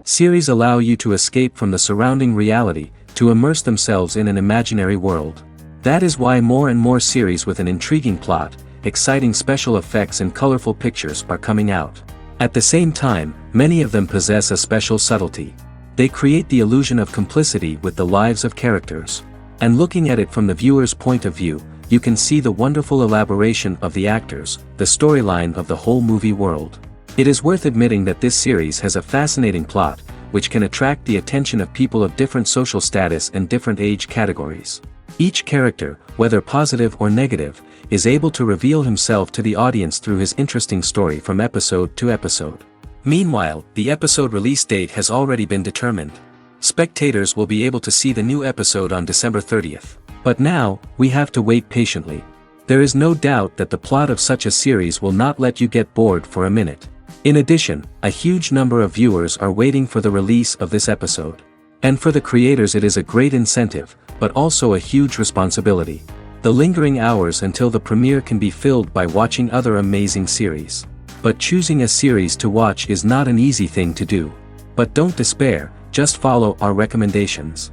Series allow you to escape from the surrounding reality, to immerse themselves in an imaginary world. That is why more and more series with an intriguing plot, exciting special effects and colorful pictures are coming out. At the same time, many of them possess a special subtlety. They create the illusion of complicity with the lives of characters. And looking at it from the viewer's point of view, you can see the wonderful elaboration of the actors, the storyline of the whole movie world. It is worth admitting that this series has a fascinating plot, which can attract the attention of people of different social status and different age categories. Each character, whether positive or negative, is able to reveal himself to the audience through his interesting story from episode to episode. Meanwhile, the episode release date has already been determined. Spectators will be able to see the new episode on December 30th. But now, we have to wait patiently. There is no doubt that the plot of such a series will not let you get bored for a minute. In addition, a huge number of viewers are waiting for the release of this episode. And for the creators it is a great incentive, but also a huge responsibility. The lingering hours until the premiere can be filled by watching other amazing series. But choosing a series to watch is not an easy thing to do. But don't despair, just follow our recommendations.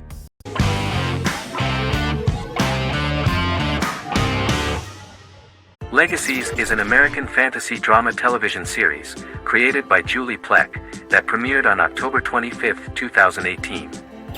Legacies is an American fantasy drama television series, created by Julie Plec, that premiered on October 25, 2018.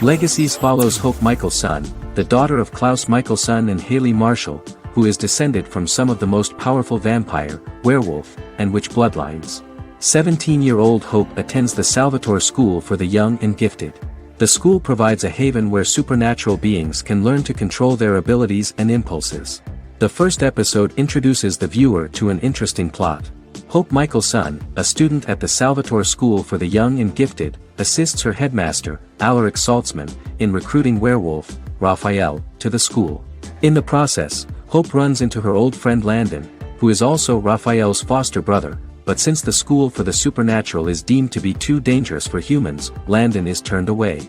Legacies follows Hope Michelson, the daughter of Klaus Michelson and Haley Marshall, who is descended from some of the most powerful vampire, werewolf, and witch bloodlines. 17-year-old Hope attends the Salvatore School for the Young and Gifted. The school provides a haven where supernatural beings can learn to control their abilities and impulses. The first episode introduces the viewer to an interesting plot. Hope Michelson, a student at the Salvatore School for the Young and Gifted, assists her headmaster, Alaric Saltzman, in recruiting werewolf, Raphael, to the school. In the process, Hope runs into her old friend Landon, who is also Raphael's foster brother, but since the school for the supernatural is deemed to be too dangerous for humans, Landon is turned away.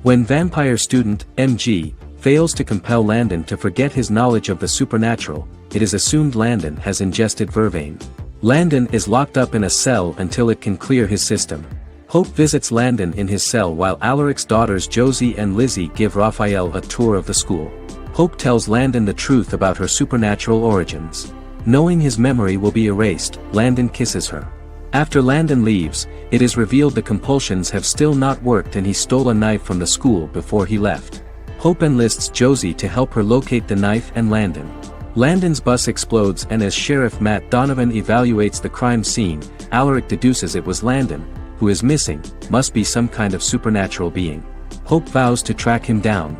When vampire student, MG, fails to compel Landon to forget his knowledge of the supernatural, it is assumed Landon has ingested vervain. Landon is locked up in a cell until it can clear his system. Hope visits Landon in his cell while Alaric's daughters Josie and Lizzie give Raphael a tour of the school. Hope tells Landon the truth about her supernatural origins. Knowing his memory will be erased, Landon kisses her. After Landon leaves, it is revealed the compulsions have still not worked and he stole a knife from the school before he left. Hope enlists Josie to help her locate the knife and Landon. Landon's bus explodes and as Sheriff Matt Donovan evaluates the crime scene, Alaric deduces it was Landon, who is missing, must be some kind of supernatural being. Hope vows to track him down.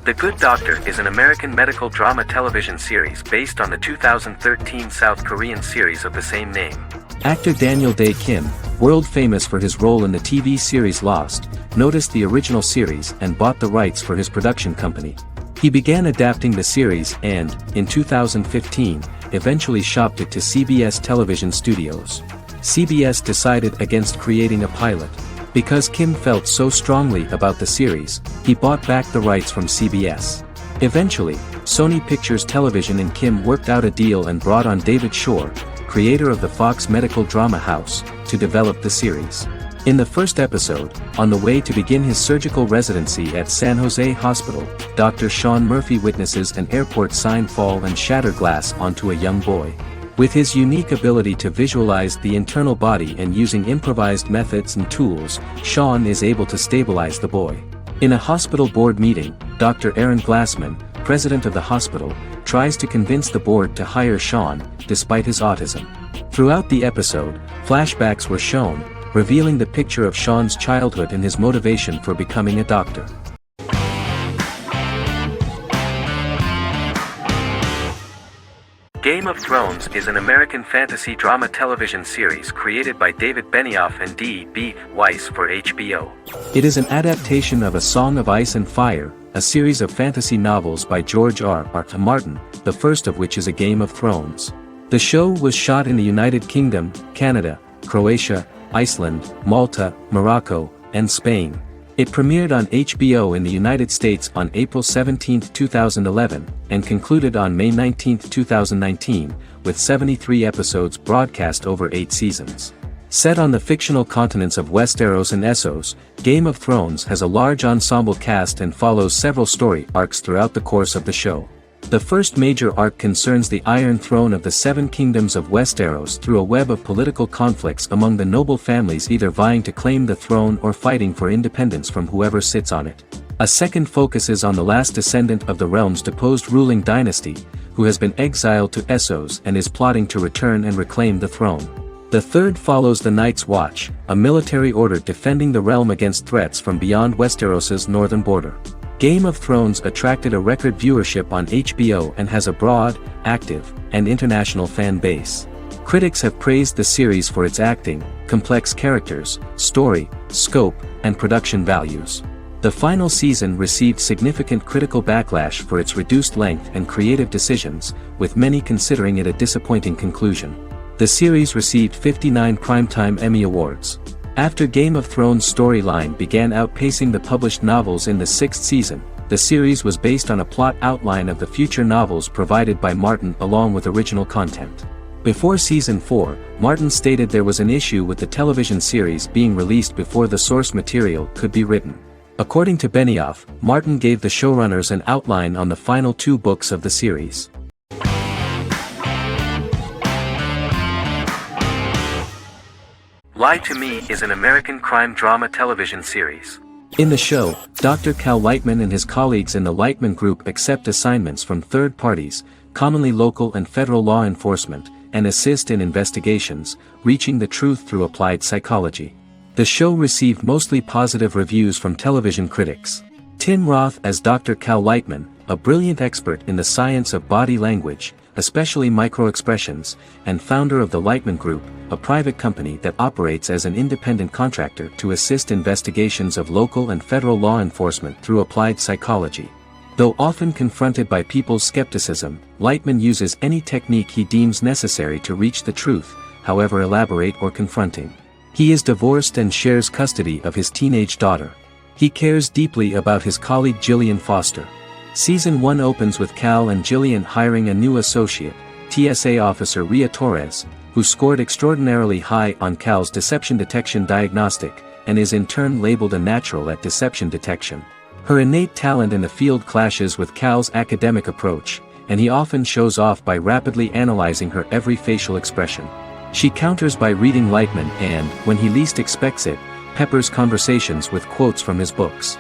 The Good Doctor is an American medical drama television series based on the 2013 South Korean series of the same name. Actor Daniel Dae Kim, world famous for his role in the TV series Lost, noticed the original series and bought the rights for his production company. He began adapting the series and, in 2015, eventually shopped it to CBS Television Studios. CBS decided against creating a pilot. Because Kim felt so strongly about the series, he bought back the rights from CBS. Eventually, Sony Pictures Television and Kim worked out a deal and brought on David Shore, creator of the Fox Medical Drama House, to develop the series. In the first episode, on the way to begin his surgical residency at San Jose Hospital, Dr. Sean Murphy witnesses an airport sign fall and shatter glass onto a young boy. With his unique ability to visualize the internal body and using improvised methods and tools, Sean is able to stabilize the boy. In a hospital board meeting, Dr. Aaron Glassman, president of the hospital, tries to convince the board to hire Sean, despite his autism. Throughout the episode, flashbacks were shown, revealing the picture of Sean's childhood and his motivation for becoming a doctor. Game of Thrones is an American fantasy drama television series created by David Benioff and D.B. Weiss for HBO. It is an adaptation of A Song of Ice and Fire, a series of fantasy novels by George R.R. Martin, the first of which is A Game of Thrones. The show was shot in the United Kingdom, Canada, Croatia, Iceland, Malta, Morocco, and Spain. It premiered on HBO in the United States on April 17, 2011, and concluded on May 19, 2019, with 73 episodes broadcast over 8 seasons. Set on the fictional continents of Westeros and Essos, Game of Thrones has a large ensemble cast and follows several story arcs throughout the course of the show. The first major arc concerns the Iron Throne of the Seven Kingdoms of Westeros through a web of political conflicts among the noble families either vying to claim the throne or fighting for independence from whoever sits on it. A second focuses on the last descendant of the realm's deposed ruling dynasty, who has been exiled to Essos and is plotting to return and reclaim the throne. The third follows the Night's Watch, a military order defending the realm against threats from beyond Westeros's northern border. Game of Thrones attracted a record viewership on HBO and has a broad, active, and international fan base. Critics have praised the series for its acting, complex characters, story, scope, and production values. The final season received significant critical backlash for its reduced length and creative decisions, with many considering it a disappointing conclusion. The series received 59 Primetime Emmy Awards. After Game of Thrones' storyline began outpacing the published novels in the 6th season, the series was based on a plot outline of the future novels provided by Martin along with original content. Before Season 4, Martin stated there was an issue with the television series being released before the source material could be written. According to Benioff, Martin gave the showrunners an outline on the final 2 books of the series. Lie to Me is an American crime drama television series. In the show, Dr. Cal Lightman and his colleagues in the Lightman Group accept assignments from third parties, commonly local and federal law enforcement, and assist in investigations, reaching the truth through applied psychology. The show received mostly positive reviews from television critics. Tim Roth as Dr. Cal Lightman, a brilliant expert in the science of body language, especially microexpressions, and founder of the Lightman Group, a private company that operates as an independent contractor to assist investigations of local and federal law enforcement through applied psychology. Though often confronted by people's skepticism, Lightman uses any technique he deems necessary to reach the truth, however elaborate or confronting. He is divorced and shares custody of his teenage daughter. He cares deeply about his colleague Gillian Foster. Season 1 opens with Cal and Gillian hiring a new associate, TSA officer Rhea Torres, who scored extraordinarily high on Cal's deception detection diagnostic, and is in turn labeled a natural at deception detection. Her innate talent in the field clashes with Cal's academic approach, and he often shows off by rapidly analyzing her every facial expression. She counters by reading Lightman and, when he least expects it, peppers conversations with quotes from his books.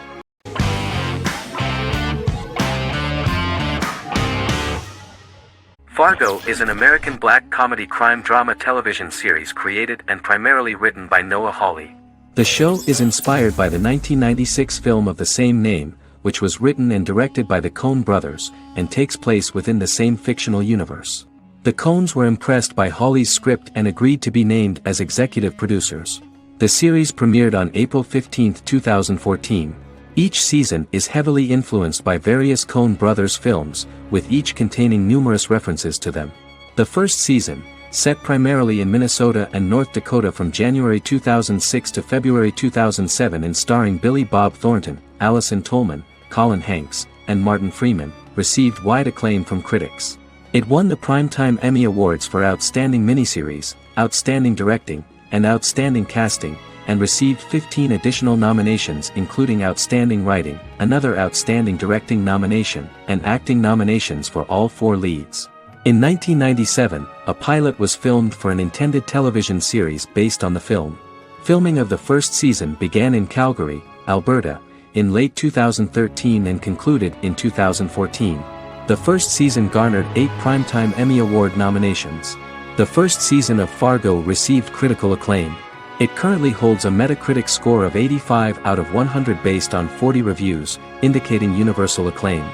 Fargo is an American black comedy crime drama television series created and primarily written by Noah Hawley. The show is inspired by the 1996 film of the same name, which was written and directed by the Coen brothers, and takes place within the same fictional universe. The Coens were impressed by Hawley's script and agreed to be named as executive producers. The series premiered on April 15, 2014. Each season is heavily influenced by various Coen brothers films, with each containing numerous references to them. The first season, set primarily in Minnesota and North Dakota from January 2006 to February 2007 and starring Billy Bob Thornton, Allison Tolman, Colin Hanks, and Martin Freeman, received wide acclaim from critics. It won the Primetime Emmy Awards for Outstanding Miniseries, Outstanding Directing, and Outstanding Casting, and received 15 additional nominations including Outstanding Writing, another Outstanding Directing nomination, and acting nominations for all 4 leads. In 1997, a pilot was filmed for an intended television series based on the film. Filming of the first season began in Calgary, Alberta, in late 2013 and concluded in 2014. The first season garnered 8 Primetime Emmy Award nominations. The first season of Fargo received critical acclaim. It currently holds a Metacritic score of 85 out of 100 based on 40 reviews, indicating universal acclaim.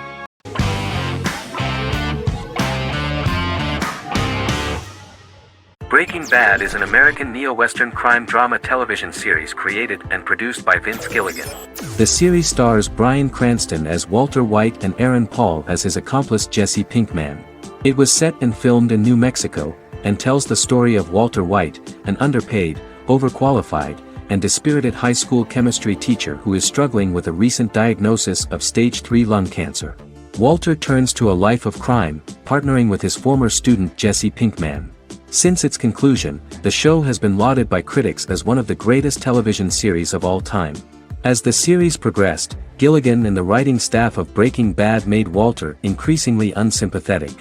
Breaking Bad is an American neo-Western crime drama television series created and produced by Vince Gilligan. The series stars Bryan Cranston as Walter White and Aaron Paul as his accomplice Jesse Pinkman. It was set and filmed in New Mexico, and tells the story of Walter White, an underpaid, overqualified, and dispirited high school chemistry teacher who is struggling with a recent diagnosis of stage 3 lung cancer. Walter turns to a life of crime, partnering with his former student Jesse Pinkman. Since its conclusion, the show has been lauded by critics as one of the greatest television series of all time. As the series progressed, Gilligan and the writing staff of Breaking Bad made Walter increasingly unsympathetic.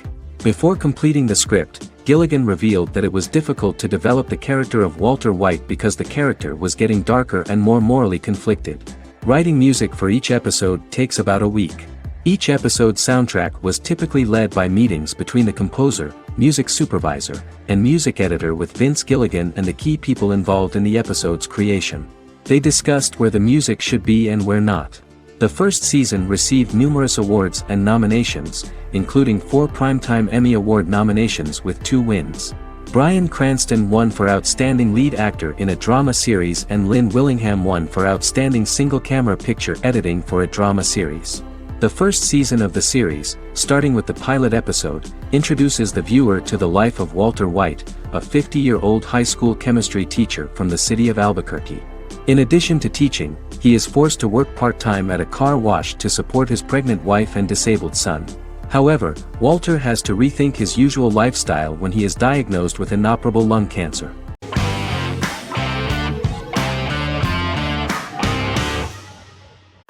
Before completing the script, Gilligan revealed that it was difficult to develop the character of Walter White because the character was getting darker and more morally conflicted. Writing music for each episode takes about a week. Each episode's soundtrack was typically led by meetings between the composer, music supervisor, and music editor with Vince Gilligan and the key people involved in the episode's creation. They discussed where the music should be and where not. The first season received numerous awards and nominations, including 4 Primetime Emmy Award nominations with 2 wins. Bryan Cranston won for Outstanding Lead Actor in a Drama Series and Lynn Willingham won for Outstanding Single-Camera Picture Editing for a Drama Series. The first season of the series, starting with the pilot episode, introduces the viewer to the life of Walter White, a 50-year-old high school chemistry teacher from the city of Albuquerque. In addition to teaching, he is forced to work part-time at a car wash to support his pregnant wife and disabled son. However, Walter has to rethink his usual lifestyle when he is diagnosed with inoperable lung cancer.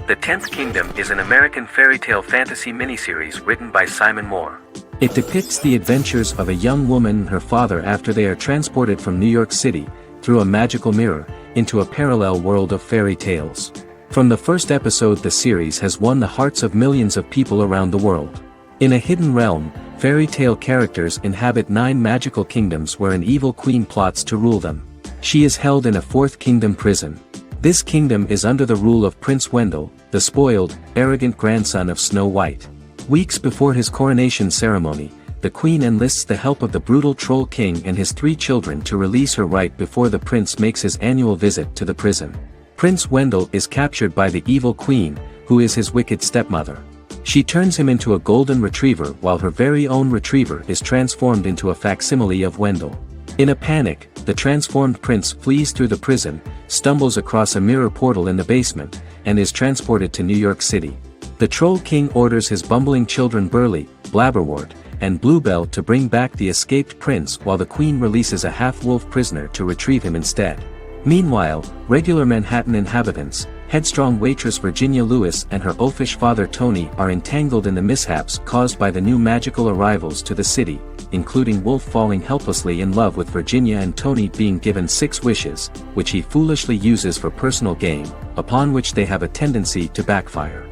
The Tenth Kingdom is an American fairy tale fantasy miniseries written by Simon Moore. It depicts the adventures of a young woman and her father after they are transported from New York City, through a magical mirror, into a parallel world of fairy tales. From the first episode, the series has won the hearts of millions of people around the world. In a hidden realm, fairy tale characters inhabit 9 magical kingdoms where an evil queen plots to rule them. She is held in a 4th kingdom prison. This kingdom is under the rule of Prince Wendell, the spoiled, arrogant grandson of Snow White. Weeks before his coronation ceremony, the queen enlists the help of the brutal Troll King and his 3 children to release her right before the prince makes his annual visit to the prison. Prince Wendell is captured by the evil queen, who is his wicked stepmother. She turns him into a golden retriever while her very own retriever is transformed into a facsimile of Wendell. In a panic, the transformed prince flees through the prison, stumbles across a mirror portal in the basement, and is transported to New York City. The Troll King orders his bumbling children Burley, Blabberwort, and Bluebell to bring back the escaped prince while the queen releases a half-wolf prisoner to retrieve him instead. Meanwhile, regular Manhattan inhabitants, headstrong waitress Virginia Lewis and her oafish father Tony are entangled in the mishaps caused by the new magical arrivals to the city, including Wolf falling helplessly in love with Virginia and Tony being given 6 wishes, which he foolishly uses for personal gain, upon which they have a tendency to backfire.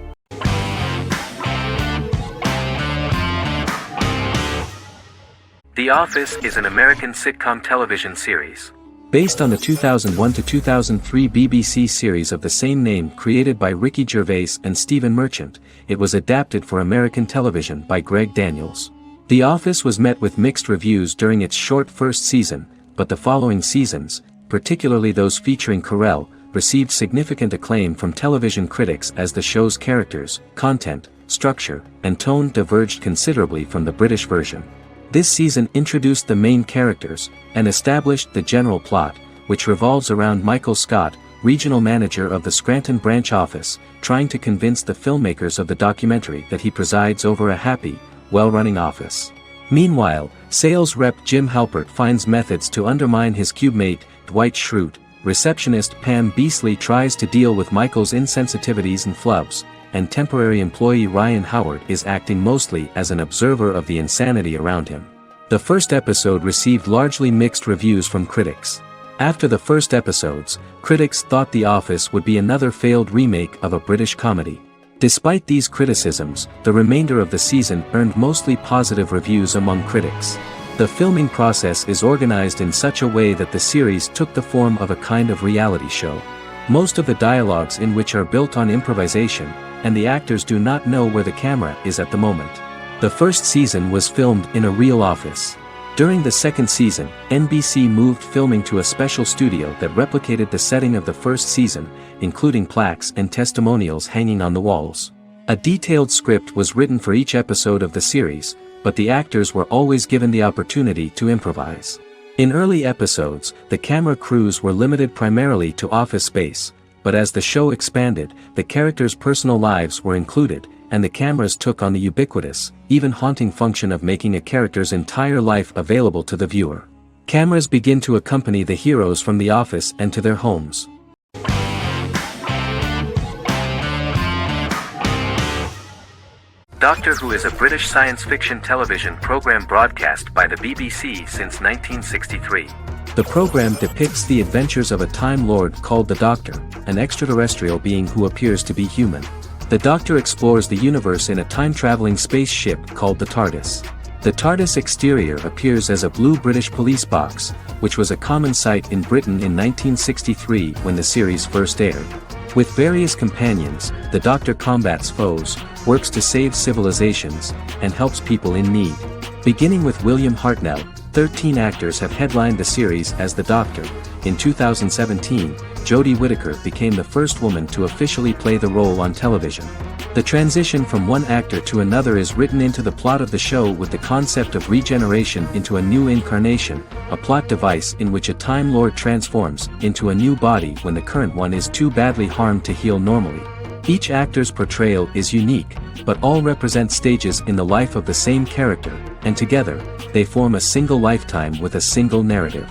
The Office is an American sitcom television series. Based on the 2001 to 2003 BBC series of the same name created by Ricky Gervais and Stephen Merchant, it was adapted for American television by Greg Daniels. The Office was met with mixed reviews during its short first season, but the following seasons, particularly those featuring Carell, received significant acclaim from television critics as the show's characters, content, structure, and tone diverged considerably from the British version. This season introduced the main characters, and established the general plot, which revolves around Michael Scott, regional manager of the Scranton branch office, trying to convince the filmmakers of the documentary that he presides over a happy, well-running office. Meanwhile, sales rep Jim Halpert finds methods to undermine his cube-mate, Dwight Schrute. Receptionist Pam Beasley tries to deal with Michael's insensitivities and flubs, and temporary employee Ryan Howard is acting mostly as an observer of the insanity around him. The first episode received largely mixed reviews from critics. After the first episodes, critics thought The Office would be another failed remake of a British comedy. Despite these criticisms, the remainder of the season earned mostly positive reviews among critics. The filming process is organized in such a way that the series took the form of a kind of reality show. Most of the dialogues in which are built on improvisation, and the actors do not know where the camera is at the moment. The first season was filmed in a real office. During the second season, NBC moved filming to a special studio that replicated the setting of the first season, including plaques and testimonials hanging on the walls. A detailed script was written for each episode of the series, but the actors were always given the opportunity to improvise. In early episodes, the camera crews were limited primarily to office space, but as the show expanded, the characters' personal lives were included, and the cameras took on the ubiquitous, even haunting function of making a character's entire life available to the viewer. Cameras begin to accompany the heroes from the office and to their homes. Doctor Who is a British science fiction television program broadcast by the BBC since 1963. The program depicts the adventures of a Time Lord called the Doctor, an extraterrestrial being who appears to be human. The Doctor explores the universe in a time-traveling spaceship called the TARDIS. The TARDIS exterior appears as a blue British police box, which was a common sight in Britain in 1963 when the series first aired. With various companions, the Doctor combats foes, works to save civilizations, and helps people in need. Beginning with William Hartnell, 13 actors have headlined the series as the Doctor. In 2017, Jodie Whittaker became the first woman to officially play the role on television. The transition from one actor to another is written into the plot of the show with the concept of regeneration into a new incarnation, a plot device in which a Time Lord transforms into a new body when the current one is too badly harmed to heal normally. Each actor's portrayal is unique, but all represent stages in the life of the same character, and together, they form a single lifetime with a single narrative.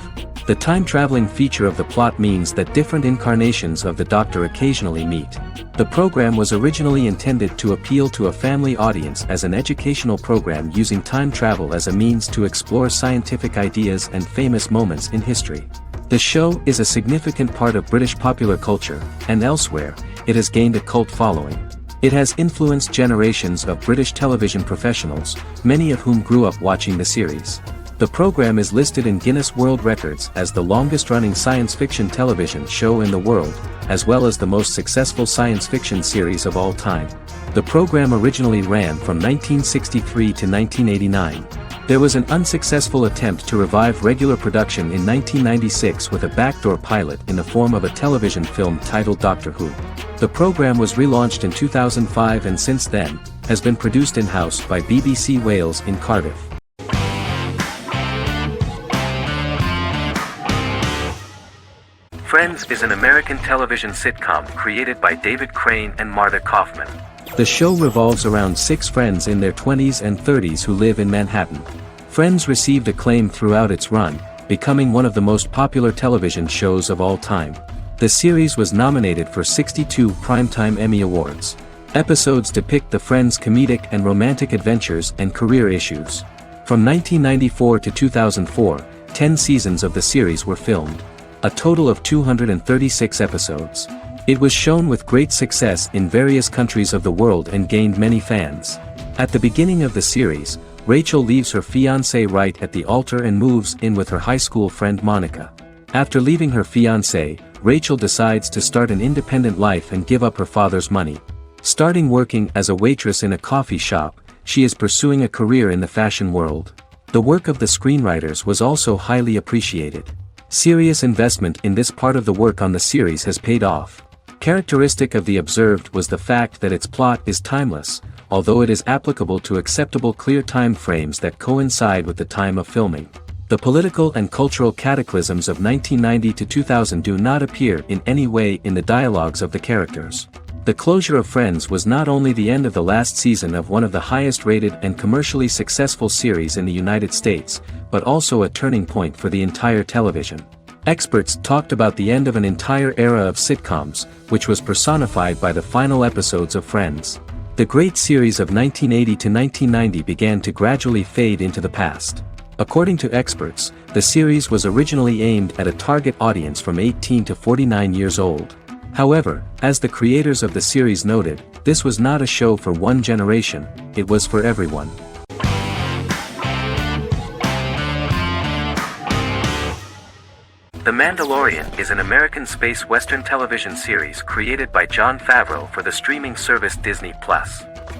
The time-traveling feature of the plot means that different incarnations of the Doctor occasionally meet. The program was originally intended to appeal to a family audience as an educational program using time travel as a means to explore scientific ideas and famous moments in history. The show is a significant part of British popular culture, and elsewhere, it has gained a cult following. It has influenced generations of British television professionals, many of whom grew up watching the series. The program is listed in Guinness World Records as the longest-running science fiction television show in the world, as well as the most successful science fiction series of all time. The program originally ran from 1963 to 1989. There was an unsuccessful attempt to revive regular production in 1996 with a backdoor pilot in the form of a television film titled Doctor Who. The program was relaunched in 2005 and since then, has been produced in-house by BBC Wales in Cardiff. Friends is an American television sitcom created by David Crane and Martha Kaufman. The show revolves around 6 friends in their 20s and 30s who live in Manhattan. Friends received acclaim throughout its run, becoming one of the most popular television shows of all time. The series was nominated for 62 Primetime Emmy Awards. Episodes depict the friends' comedic and romantic adventures and career issues. From 1994 to 2004, 10 seasons of the series were filmed. A total of 236 episodes. It was shown with great success in various countries of the world and gained many fans. At the beginning of the series, Rachel leaves her fiancé right at the altar and moves in with her high school friend Monica. After leaving her fiancé, Rachel decides to start an independent life and give up her father's money. Starting working as a waitress in a coffee shop, she is pursuing a career in the fashion world. The work of the screenwriters was also highly appreciated. Serious investment in this part of the work on the series has paid off. Characteristic of The Observed was the fact that its plot is timeless, although it is applicable to acceptable clear time frames that coincide with the time of filming. The political and cultural cataclysms of 1990 to 2000 do not appear in any way in the dialogues of the characters. The closure of Friends was not only the end of the last season of one of the highest-rated and commercially successful series in the United States, but also a turning point for the entire television. Experts talked about the end of an entire era of sitcoms, which was personified by the final episodes of Friends. The great series of 1980 to 1990 began to gradually fade into the past. According to experts, the series was originally aimed at a target audience from 18 to 49 years old. However, as the creators of the series noted, this was not a show for one generation, it was for everyone. The Mandalorian is an American space western television series created by Jon Favreau for the streaming service Disney+.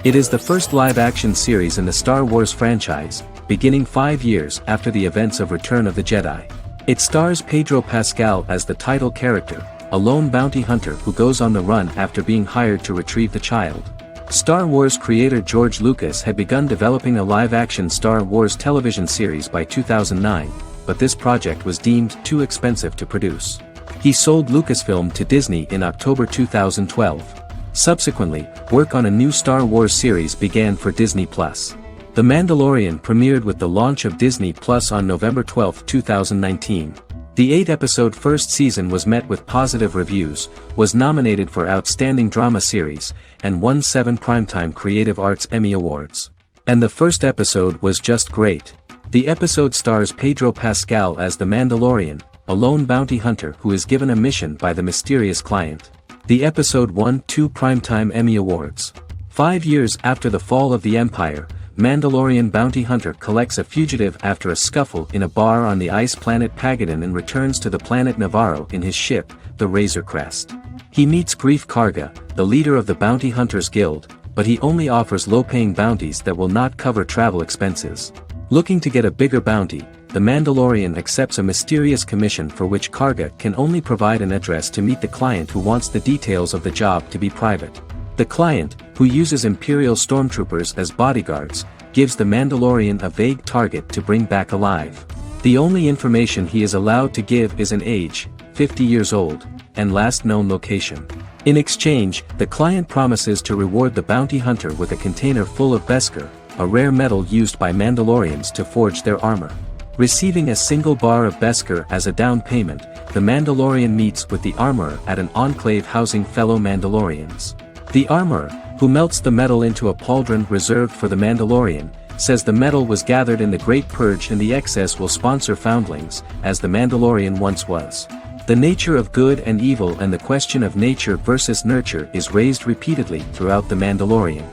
It is the first live-action series in the Star Wars franchise, beginning 5 years after the events of Return of the Jedi. It stars Pedro Pascal as the title character, a lone bounty hunter who goes on the run after being hired to retrieve the child. Star Wars creator George Lucas had begun developing a live-action Star Wars television series by 2009, but this project was deemed too expensive to produce. He sold Lucasfilm to Disney in October 2012. Subsequently, work on a new Star Wars series began for Disney+. The Mandalorian premiered with the launch of Disney Plus on November 12, 2019. The 8-episode first season was met with positive reviews, was nominated for Outstanding Drama Series, and won 7 Primetime Creative Arts Emmy Awards. And the first episode was just great. The episode stars Pedro Pascal as the Mandalorian, a lone bounty hunter who is given a mission by the mysterious client. The episode won 2 Primetime Emmy Awards. 5 years after the fall of the Empire, Mandalorian bounty hunter collects a fugitive after a scuffle in a bar on the ice planet Pagadan and returns to the planet Navarro in his ship, the Razor Crest. He meets Grief Karga, the leader of the Bounty Hunters Guild, but he only offers low-paying bounties that will not cover travel expenses. Looking to get a bigger bounty, the Mandalorian accepts a mysterious commission for which Karga can only provide an address to meet the client who wants the details of the job to be private. The client, who uses Imperial stormtroopers as bodyguards, gives the Mandalorian a vague target to bring back alive. The only information he is allowed to give is an age, 50 years old, and last known location. In exchange, the client promises to reward the bounty hunter with a container full of Beskar, a rare metal used by Mandalorians to forge their armor. Receiving a single bar of Beskar as a down payment, the Mandalorian meets with the armorer at an enclave housing fellow Mandalorians. The armorer, who melts the metal into a pauldron reserved for the Mandalorian, says the metal was gathered in the Great Purge and the excess will sponsor foundlings, as the Mandalorian once was. The nature of good and evil and the question of nature versus nurture is raised repeatedly throughout the Mandalorian.